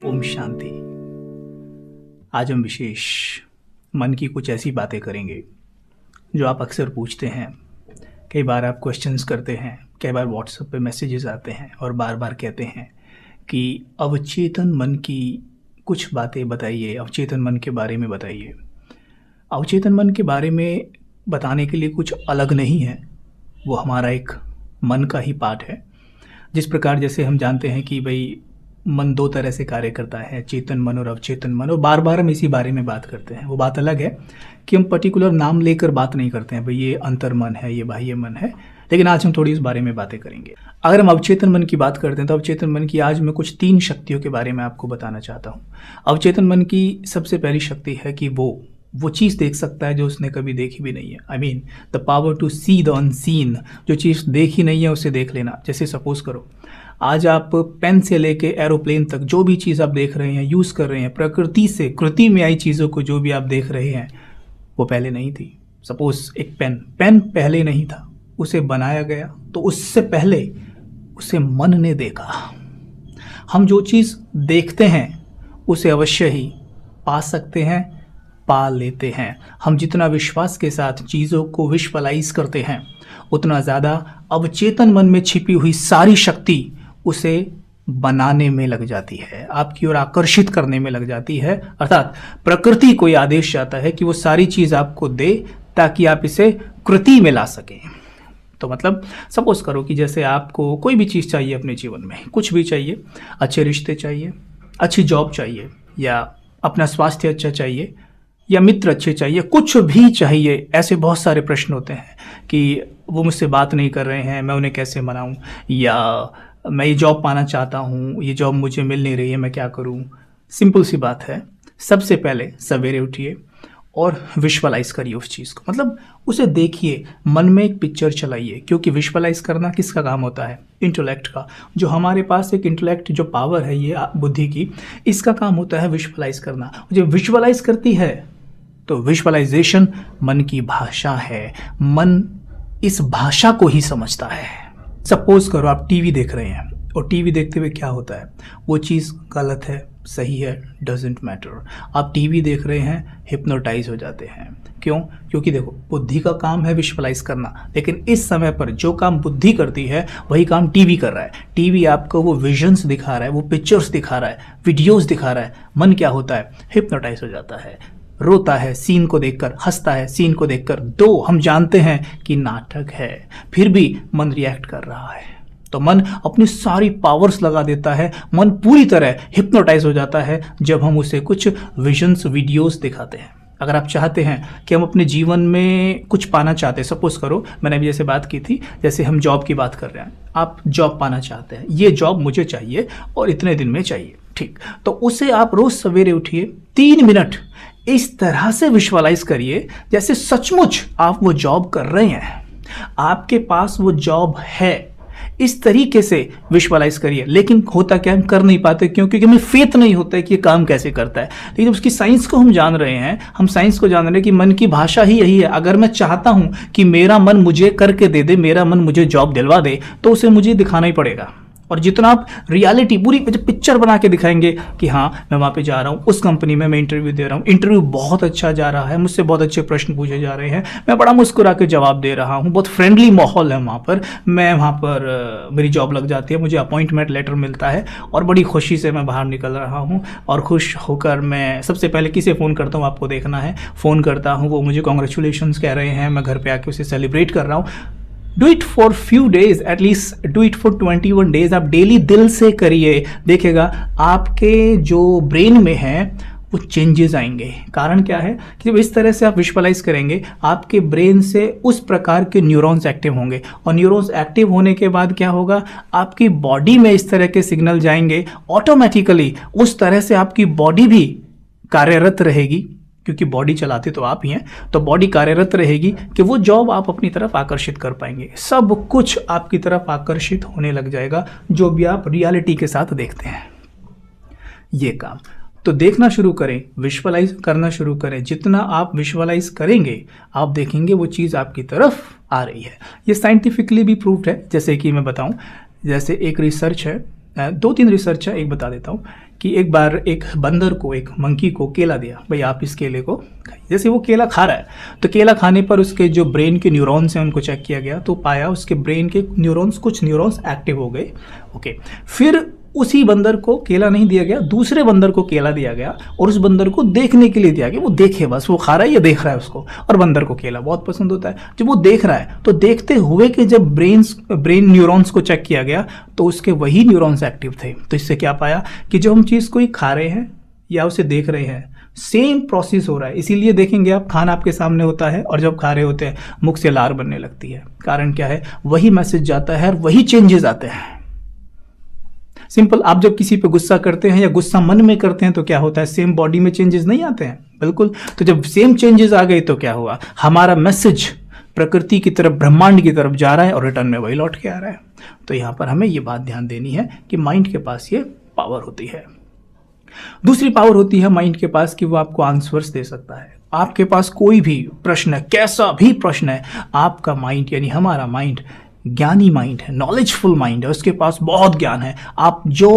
ओम शांति। आज हम विशेष मन की कुछ ऐसी बातें करेंगे जो आप अक्सर पूछते हैं। कई बार आप क्वेश्चंस करते हैं, कई बार व्हाट्सएप पे मैसेजेस आते हैं और बार बार कहते हैं कि अवचेतन मन की कुछ बातें बताइए, अवचेतन मन के बारे में बताइए। अवचेतन मन के बारे में बताने के लिए कुछ अलग नहीं है, वो हमारा एक मन का ही पार्ट है। जिस प्रकार जैसे हम जानते हैं कि भाई मन दो तरह से कार्य करता है, चेतन मन और अवचेतन मन, और बार बार हम इसी बारे में बात करते हैं। वो बात अलग है कि हम पर्टिकुलर नाम लेकर बात नहीं करते हैं, भाई ये अंतर मन है, ये बाह्य मन है। लेकिन आज हम थोड़ी इस बारे में बातें करेंगे। अगर हम अवचेतन मन की बात करते हैं तो अवचेतन मन की आज मैं कुछ 3 शक्तियों के बारे में आपको बताना चाहता हूँ। अवचेतन मन की सबसे पहली शक्ति है कि वो चीज़ देख सकता है जो उसने कभी देखी भी नहीं है। I mean the power to see the unseen. जो चीज़ देखी नहीं है उसे देख लेना। जैसे सपोज करो आज आप पेन से लेके एरोप्लेन तक जो भी चीज़ आप देख रहे हैं, यूज़ कर रहे हैं, प्रकृति से कृति में आई चीज़ों को जो भी आप देख रहे हैं वो पहले नहीं थी। सपोज एक पेन पहले नहीं था, उसे बनाया गया तो उससे पहले उसे मन ने देखा। हम जो चीज़ देखते हैं उसे अवश्य ही पा सकते हैं, पा लेते हैं। हम जितना विश्वास के साथ चीज़ों को विजुअलाइज करते हैं उतना ज़्यादा अवचेतन मन में छिपी हुई सारी शक्ति उसे बनाने में लग जाती है, आपकी ओर आकर्षित करने में लग जाती है। अर्थात प्रकृति को ये आदेश जाता है कि वो सारी चीज़ आपको दे ताकि आप इसे कृति में ला सकें। तो मतलब सपोज करो कि जैसे आपको कोई भी चीज़ चाहिए अपने जीवन में, कुछ भी चाहिए, अच्छे रिश्ते चाहिए, अच्छी जॉब चाहिए, या अपना स्वास्थ्य अच्छा चाहिए, या मित्र अच्छे चाहिए, कुछ भी चाहिए। ऐसे बहुत सारे प्रश्न होते हैं कि वो मुझसे बात नहीं कर रहे हैं, मैं उन्हें कैसे मनाऊं, या मैं ये जॉब पाना चाहता हूँ, ये जॉब मुझे मिल नहीं रही है, मैं क्या करूँ। सिंपल सी बात है, सबसे पहले सवेरे उठिए और विजुअलाइज करिए उस चीज़ को। मतलब उसे देखिए, मन में एक पिक्चर चलाइए, क्योंकि विजुअलाइज करना किसका काम होता है? इंटेलेक्ट का। जो हमारे पास एक इंटेलेक्ट जो पावर है ये बुद्धि की, इसका काम होता है विजुअलाइज करना। जो विजुअलाइज करती है तो विजुअलाइजेशन मन की भाषा है। मन इस भाषा को ही समझता है। सपोज करो आप टीवी देख रहे हैं और टीवी देखते हुए क्या होता है, वो चीज़ गलत है, सही है, डजेंट मैटर। आप टीवी देख रहे हैं, हिप्नोटाइज हो जाते हैं। क्यों? क्योंकि देखो, बुद्धि का काम है विजुअलाइज करना, लेकिन इस समय पर जो काम बुद्धि करती है वही काम टीवी कर रहा है। टीवी आपको वो विजन्स दिखा रहा है, वो पिक्चर्स दिखा रहा है, वीडियोस दिखा रहा है। मन क्या होता है? हिप्नोटाइज हो जाता है, रोता है सीन को देखकर, हंसता है सीन को देखकर। दो हम जानते हैं कि नाटक है, फिर भी मन रिएक्ट कर रहा है। तो मन अपनी सारी पावर्स लगा देता है, मन पूरी तरह हिप्नोटाइज हो जाता है जब हम उसे कुछ विजन्स, वीडियोस दिखाते हैं। अगर आप चाहते हैं कि हम अपने जीवन में कुछ पाना चाहते हैं, सपोज करो मैंने अभी जैसे बात की थी, जैसे हम जॉब की बात कर रहे हैं, आप जॉब पाना चाहते हैं, ये जॉब मुझे चाहिए और इतने दिन में चाहिए, ठीक। तो उसे आप रोज सवेरे उठिए, 3 मिनट इस तरह से विजुअलाइज करिए जैसे सचमुच आप वो जॉब कर रहे हैं, आपके पास वो जॉब है। इस तरीके से विजुअलाइज करिए। लेकिन होता क्या, हम कर नहीं पाते। क्यों? क्योंकि हमें फेथ नहीं होता है कि ये काम कैसे करता है। लेकिन उसकी साइंस को हम जान रहे हैं, हम साइंस को जान रहे हैं कि मन की भाषा ही यही है। अगर मैं चाहता हूं कि मेरा मन मुझे करके दे दे, मेरा मन मुझे जॉब दिलवा दे, तो उसे मुझे दिखाना ही पड़ेगा। और जितना आप रियलिटी पूरी पिक्चर बना के दिखाएंगे कि हाँ मैं वहाँ पे जा रहा हूँ, उस कंपनी में मैं इंटरव्यू दे रहा हूँ, इंटरव्यू बहुत अच्छा जा रहा है, मुझसे बहुत अच्छे प्रश्न पूछे जा रहे हैं, मैं बड़ा मुस्कुरा के जवाब दे रहा हूँ, बहुत फ्रेंडली माहौल है वहाँ पर, मैं वहाँ पर मेरी जॉब लग जाती है, मुझे अपॉइंटमेंट लेटर मिलता है और बड़ी खुशी से मैं बाहर निकल रहा हूँ। और खुश होकर मैं सबसे पहले किसे फ़ोन करता हूँ आपको देखना है, फ़ोन करता हूँ, वो मुझे कॉन्ग्रेचुलेशंस कह रहे हैं, मैं घर पर आके उसे सेलिब्रेट कर रहा हूँ। Do it for few days, at least do it for 21 days. आप डेली दिल से करिए, देखेगा आपके जो ब्रेन में है वो चेंजेस आएंगे। कारण क्या है कि जब इस तरह से आप विजुअलाइज करेंगे, आपके ब्रेन से उस प्रकार के न्यूरॉन्स एक्टिव होंगे, और न्यूरॉन्स एक्टिव होने के बाद क्या होगा, आपकी बॉडी में इस तरह के सिग्नल जाएंगे, ऑटोमेटिकली उस तरह से आपकी बॉडी भी कार्यरत रहेगी, क्योंकि बॉडी चलाते तो आप ही हैं, तो बॉडी कार्यरत रहेगी कि वो जॉब आप अपनी तरफ आकर्षित कर पाएंगे। सब कुछ आपकी तरफ आकर्षित होने लग जाएगा जो भी आप रियलिटी के साथ देखते हैं। ये काम तो देखना शुरू करें, विजुअलाइज करना शुरू करें। जितना आप विजुअलाइज करेंगे आप देखेंगे वो चीज़ आपकी तरफ आ रही है। ये साइंटिफिकली भी प्रूव्ड है। जैसे कि मैं बताऊं, जैसे एक रिसर्च है दो तीन रिसर्च है, एक बता देता हूँ कि एक बार एक बंदर को, एक मंकी को केला दिया, भाई आप इस केले को खाइए। जैसे वो केला खा रहा है तो केला खाने पर उसके जो ब्रेन के न्यूरॉन्स हैं उनको चेक किया गया तो पाया उसके ब्रेन के न्यूरॉन्स, कुछ न्यूरॉन्स एक्टिव हो गए। ओके, फिर उसी बंदर को केला नहीं दिया गया, दूसरे बंदर को केला दिया गया और उस बंदर को देखने के लिए दिया गया, वो देखे, बस वो खा रहा है या देख रहा है उसको, और बंदर को केला बहुत पसंद होता है। जब वो देख रहा है तो देखते हुए कि जब ब्रेन न्यूरॉन्स को चेक किया गया तो उसके वही न्यूरॉन्स एक्टिव थे। तो इससे क्या पाया कि जो हम चीज़ कोई खा रहे हैं या उसे देख रहे हैं, सेम प्रोसेस हो रहा है। इसीलिए देखेंगे आप, खाना आपके सामने होता है और जब खा रहे होते हैं मुख से लार बनने लगती है। कारण क्या है, वही मैसेज जाता है और वही चेंजेस आते हैं। सिंपल, आप जब किसी पे गुस्सा करते हैं या गुस्सा मन में करते हैं तो क्या होता है, सेम बॉडी में चेंजेस नहीं आते हैं? बिल्कुल। तो जब सेम चेंजेस आ गए तो क्या हुआ, हमारा मैसेज प्रकृति की तरफ, ब्रह्मांड की तरफ जा रहा है और रिटर्न में वही लौट के आ रहा है। तो यहां पर हमें ये बात ध्यान देनी है कि माइंड के पास ये पावर होती है। दूसरी पावर होती है माइंड के पास कि वो आपको आंसर्स दे सकता है। आपके पास कोई भी प्रश्न है, कैसा भी प्रश्न है, आपका माइंड यानी हमारा माइंड ज्ञानी माइंड है, नॉलेजफुल माइंड है, उसके पास बहुत ज्ञान है। आप जो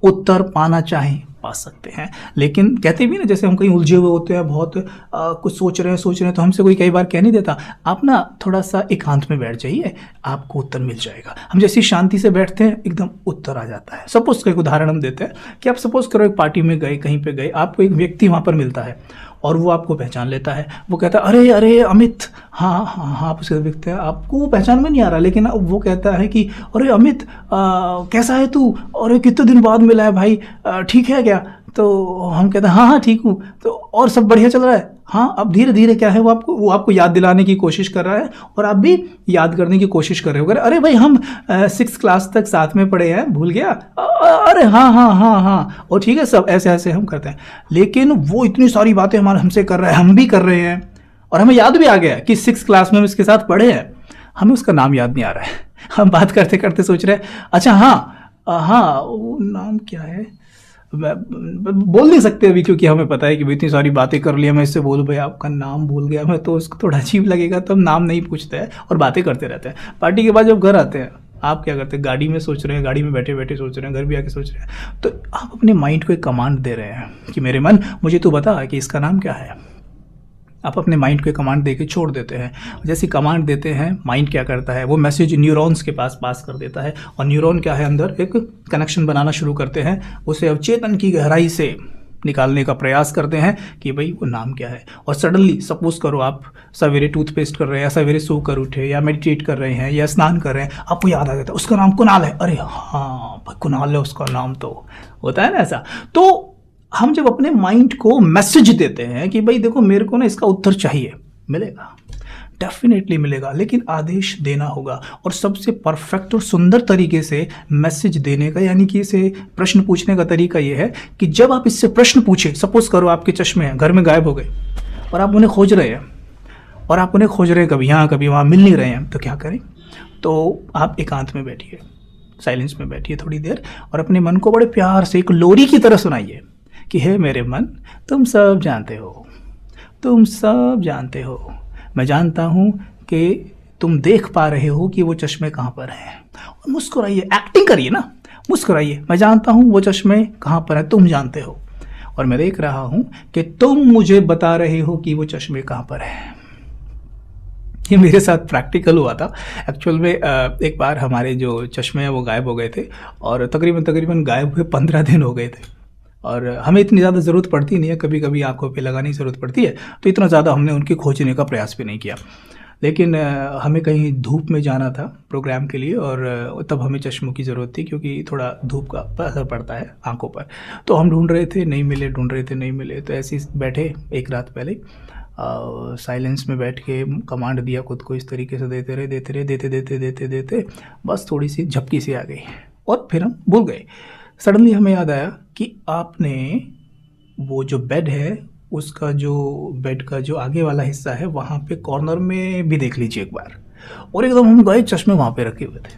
उत्तर पाना चाहें पा सकते हैं। लेकिन कहते भी ना, जैसे हम कहीं उलझे हुए होते हैं, बहुत कुछ सोच रहे हैं तो हमसे कोई कई बार कह नहीं देता, आप ना थोड़ा सा एकांत में बैठ जाइए, आपको उत्तर मिल जाएगा। हम जैसी शांति से बैठते हैं एकदम उत्तर आ जाता है। सपोज का एक उदाहरण हम देते हैं कि आप सपोज करो एक पार्टी में गए, कहीं पे गए, आपको एक व्यक्ति वहाँ पर मिलता है और वो आपको पहचान लेता है। वो कहता है अरे अरे अमित, हाँ हाँ हाँ, आप उसके व्यक्ति है, आपको वो पहचान में नहीं आ रहा, लेकिन वो कहता है कि अरे अमित कैसा है तू, अरे कितने दिन बाद मिला है भाई, ठीक है क्या? तो हम कहते हैं हाँ हाँ ठीक हूँ। तो और सब बढ़िया चल रहा है? हाँ। अब धीरे धीरे क्या है, वो आपको याद दिलाने की कोशिश कर रहा है और आप भी याद करने की कोशिश कर रहे हो। अरे भाई हम 6th क्लास तक साथ में पढ़े हैं, भूल गया? अरे हाँ हाँ हाँ हाँ, और ठीक है, सब ऐसे ऐसे हम करते हैं। लेकिन वो इतनी सारी बातें हमसे कर रहा है, हम भी कर रहे हैं, और हमें याद भी आ गया कि 6th क्लास में हम इसके साथ पढ़े हैं, हमें उसका नाम याद नहीं आ रहा है। हम बात करते करते सोच रहे हैं अच्छा हाँ वो नाम क्या है, बोल नहीं सकते अभी, क्योंकि हमें पता है कि इतनी सारी बातें कर ली, मैं इससे बोलूँ भाई आपका नाम भूल गया मैं, तो उसको थोड़ा अजीब लगेगा, तो हम नाम नहीं पूछते हैं और बातें करते रहते हैं। पार्टी के बाद जब घर आते हैं, आप क्या करते हैं, गाड़ी में सोच रहे हैं, गाड़ी में बैठे बैठे सोच रहे हैं, घर भी आके सोच रहे हैं, तो आप अपने माइंड को एक कमांड दे रहे हैं कि मेरे मन मुझे तो बता कि इसका नाम क्या है। आप अपने माइंड को कमांड दे के छोड़ देते हैं। जैसे कमांड देते हैं, माइंड क्या करता है, वो मैसेज न्यूरॉन्स के पास कर देता है, और न्यूरॉन क्या है, अंदर एक कनेक्शन बनाना शुरू करते हैं, उसे अवचेतन की गहराई से निकालने का प्रयास करते हैं कि भाई वो नाम क्या है। और सडनली सपोज करो आप सवेरे टूथपेस्ट कर रहे हैं, या सवेरे सो कर उठे, या मेडिटेट कर रहे हैं, या स्नान कर रहे हैं, आपको याद आ जाता है उसका नाम कुणाल है। अरे हाँ भाई कुणाल है उसका नाम, तो होता है ना ऐसा। तो हम जब अपने माइंड को मैसेज देते हैं कि भाई देखो मेरे को ना इसका उत्तर चाहिए, मिलेगा, डेफिनेटली मिलेगा, लेकिन आदेश देना होगा। और सबसे परफेक्ट और सुंदर तरीके से मैसेज देने का, यानी कि इसे प्रश्न पूछने का तरीका यह है कि जब आप इससे प्रश्न पूछे, सपोज करो आपके चश्मे हैं घर में गायब हो गए और आप उन्हें खोज रहे हैं, कभी यहाँ कभी वहाँ, मिल नहीं रहे हैं, तो क्या करें? तो आप एकांत में बैठिए, साइलेंस में बैठिए थोड़ी देर, और अपने मन को बड़े प्यार से एक लोरी की तरह सुनाइए कि हे मेरे मन, तुम सब जानते हो, मैं जानता हूँ कि तुम देख पा रहे हो कि वो चश्मे कहाँ पर हैं। और मुस्कुराइए, एक्टिंग करिए ना, मुस्कुराइए, मैं जानता हूँ वो चश्मे कहाँ पर हैं, तुम जानते हो, और मैं देख रहा हूँ कि तुम मुझे बता रहे हो कि वो चश्मे कहाँ पर हैं। ये मेरे साथ प्रैक्टिकल हुआ था एक्चुअल में। एक बार हमारे जो चश्मे हैं वो गायब हो गए थे, और तकरीबन गायब हुए 15 दिन हो गए थे, और हमें इतनी ज़्यादा ज़रूरत पड़ती नहीं है, कभी कभी आंखों पे लगाने की ज़रूरत पड़ती है, तो इतना ज़्यादा हमने उनकी खोजने का प्रयास भी नहीं किया। लेकिन हमें कहीं धूप में जाना था प्रोग्राम के लिए, और तब हमें चश्मों की ज़रूरत थी, क्योंकि थोड़ा धूप का असर पड़ता है आंखों पर। तो हम ढूंढ रहे थे, नहीं मिले, तो ऐसे ही बैठे एक रात पहले साइलेंस में बैठ के कमांड दिया खुद को, इस तरीके से देते बस थोड़ी सी झपकी सी आ गई, और फिर हम भूल गए। सडनली हमें याद आया कि आपने वो जो बेड है, उसका जो बेड का जो आगे वाला हिस्सा है, वहाँ पे कॉर्नर में भी देख लीजिए एक बार। और एकदम हम गए, चश्मे वहाँ पे रखे हुए थे,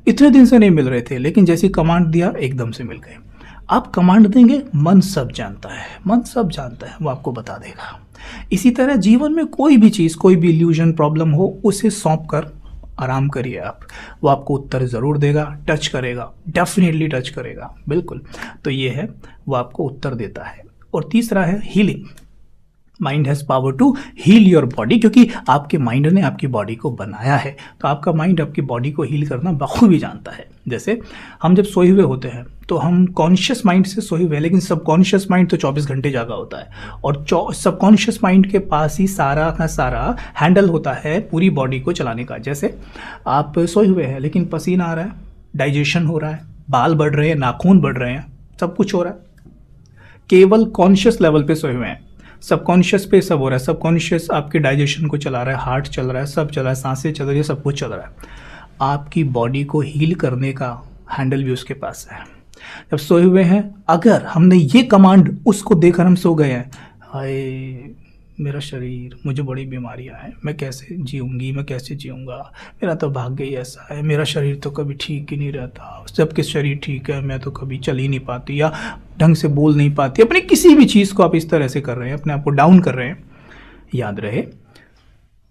इतने दिन से नहीं मिल रहे थे, लेकिन जैसे कमांड दिया एकदम से मिल गए। आप कमांड देंगे, मन सब जानता है, वो आपको बता देगा। इसी तरह जीवन में कोई भी चीज़, कोई भी इल्यूजन, प्रॉब्लम हो, उसे सौंप कर आराम करिए आप, वो आपको उत्तर ज़रूर देगा, टच करेगा, डेफिनेटली टच करेगा, बिल्कुल। तो ये है, वो आपको उत्तर देता है। और तीसरा है healing. Mind has power to heal your body, क्योंकि आपके माइंड ने आपकी बॉडी को बनाया है, तो आपका माइंड आपकी बॉडी को हील करना बखूबी जानता है। जैसे हम जब सोए हुए होते हैं तो हम कॉन्शियस माइंड से सोए हुए हैं, लेकिन सबकॉन्शियस माइंड तो 24 घंटे जागा होता है, और सबकॉन्शियस माइंड के पास ही सारा का सारा हैंडल होता है पूरी बॉडी को चलाने का। जैसे आप सोए हुए हैं लेकिन पसीना आ रहा है, डाइजेशन हो रहा है, बाल बढ़ रहे हैं, नाखून बढ़ रहे हैं, सब कुछ हो रहा है, केवल कॉन्शियस लेवल पे सोए हुए हैं। सबकॉन्शियस पे सब हो रहा है, सबकॉन्शियस आपके डाइजेशन को चला रहा है, हार्ट चल रहा है, सब चल रहा है, सांसें चल रही है, सब कुछ चल रहा है। आपकी बॉडी को हील करने का हैंडल भी उसके पास है। जब सोए हुए हैं, अगर हमने ये कमांड उसको देकर हम सो गए हैं, हाय मेरा शरीर, मुझे बड़ी बीमारियां हैं, मैं कैसे जीऊँगी, मैं कैसे जीऊँगा, मेरा तो भाग्य ही ऐसा है, मेरा शरीर तो कभी ठीक ही नहीं रहता, सबके शरीर ठीक है, मैं तो कभी चल ही नहीं पाती या ढंग से बोल नहीं पाती, अपनी किसी भी चीज़ को आप इस तरह से कर रहे हैं, अपने आप को डाउन कर रहे हैं। याद रहे,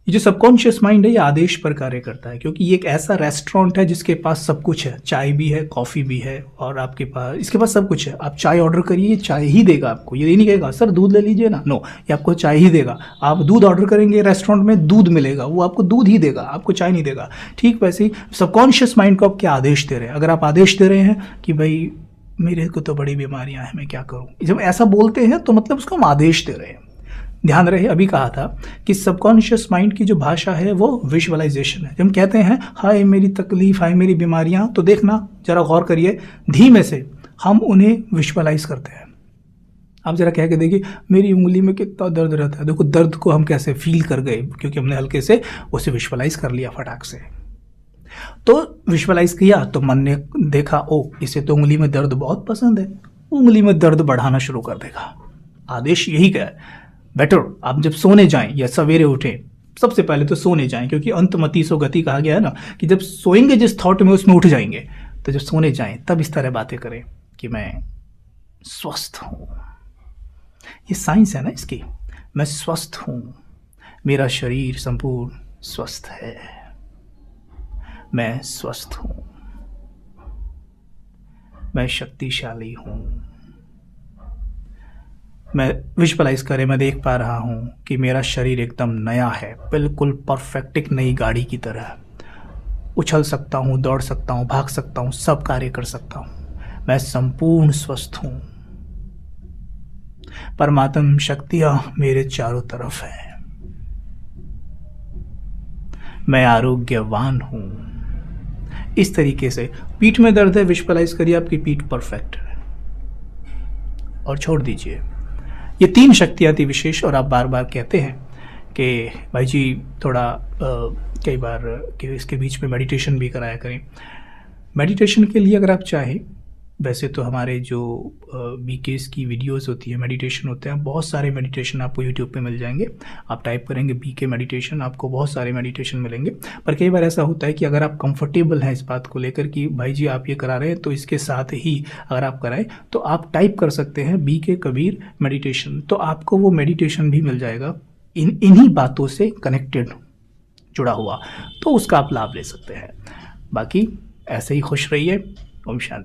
ये जो सबकॉन्शियस माइंड है ये आदेश पर कार्य करता है, क्योंकि ये एक ऐसा रेस्टोरेंट है जिसके पास सब कुछ है, चाय भी है, कॉफ़ी भी है, और आपके पास इसके पास सब कुछ है। आप चाय ऑर्डर करिए, चाय ही देगा आपको, ये नहीं कहेगा सर दूध ले लीजिए ना, नो, ये आपको चाय ही देगा। आप दूध ऑर्डर करेंगे, रेस्टोरेंट में दूध मिलेगा, वो आपको दूध ही देगा, आपको चाय नहीं देगा। ठीक वैसे ही सबकॉन्शियस माइंड को आप क्या आदेश दे रहे हैं। अगर आप आदेश दे रहे हैं कि भाई मेरे को तो बड़ी बीमारियां हैं, मैं क्या करूं, जब ऐसा बोलते हैं तो मतलब उसको हम आदेश दे रहे हैं। ध्यान रहे, अभी कहा था कि सबकॉन्शियस माइंड की जो भाषा है वो विजुअलाइजेशन है। जब हम कहते हैं हाय मेरी तकलीफ, हाय मेरी बीमारियां, तो देखना जरा गौर करिए, धीमे से हम उन्हें विजुअलाइज करते हैं। आप जरा कह के देखिए मेरी उंगली में कितना दर्द रहता है, देखो दर्द को हम कैसे फील कर गए, क्योंकि हमने हल्के से उसे विजुअलाइज कर लिया फटाक से। तो विजुअलाइज किया तो मन ने देखा, ओ इसे तो उंगली में दर्द बहुत पसंद है, उंगली में दर्द बढ़ाना शुरू कर देगा। आदेश यही क्या है, बेटर आप जब सोने जाएं या सवेरे उठें, सबसे पहले तो सोने जाएं, क्योंकि अंतमति सो गति कहा गया है ना, कि जब सोएंगे जिस थॉट में उसमें उठ जाएंगे। तो जब सोने जाएं तब इस तरह बातें करें कि मैं स्वस्थ हूँ, ये साइंस है ना इसकी, मैं स्वस्थ हूँ, मेरा शरीर संपूर्ण स्वस्थ है, मैं स्वस्थ हूँ, मैं शक्तिशाली हूँ। मैं विजुअलाइज करें, मैं देख पा रहा हूँ कि मेरा शरीर एकदम नया है, बिल्कुल परफेक्ट एक नई गाड़ी की तरह, उछल सकता हूँ, दौड़ सकता हूँ, भाग सकता हूँ, सब कार्य कर सकता हूँ, मैं संपूर्ण स्वस्थ हूँ, परमात्म शक्तियाँ मेरे चारों तरफ है, मैं आरोग्यवान हूँ। इस तरीके से पीठ में दर्द है, विजुअलाइज करिए आपकी पीठ परफेक्ट है, और छोड़ दीजिए। ये 3 शक्तियाँ थी विशेष, और आप बार बार कहते हैं कि भाई जी थोड़ा कई बार कि इसके बीच में मेडिटेशन भी कराया करें। मेडिटेशन के लिए अगर आप चाहें, वैसे तो हमारे जो बीकेस की वीडियोस होती है, मेडिटेशन होते हैं, बहुत सारे मेडिटेशन आपको यूट्यूब पे मिल जाएंगे। आप टाइप करेंगे बीके मेडिटेशन, आपको बहुत सारे मेडिटेशन मिलेंगे। पर कई बार ऐसा होता है कि अगर आप कंफर्टेबल हैं इस बात को लेकर कि भाई जी आप ये करा रहे हैं तो इसके साथ ही अगर आप कराएं, तो आप टाइप कर सकते हैं बीके कबीर मेडिटेशन, तो आपको वो मेडिटेशन भी मिल जाएगा इन्हीं बातों से कनेक्टेड, जुड़ा हुआ, तो उसका आप लाभ ले सकते हैं। बाकी ऐसे ही खुश रहिए। ओम शांति।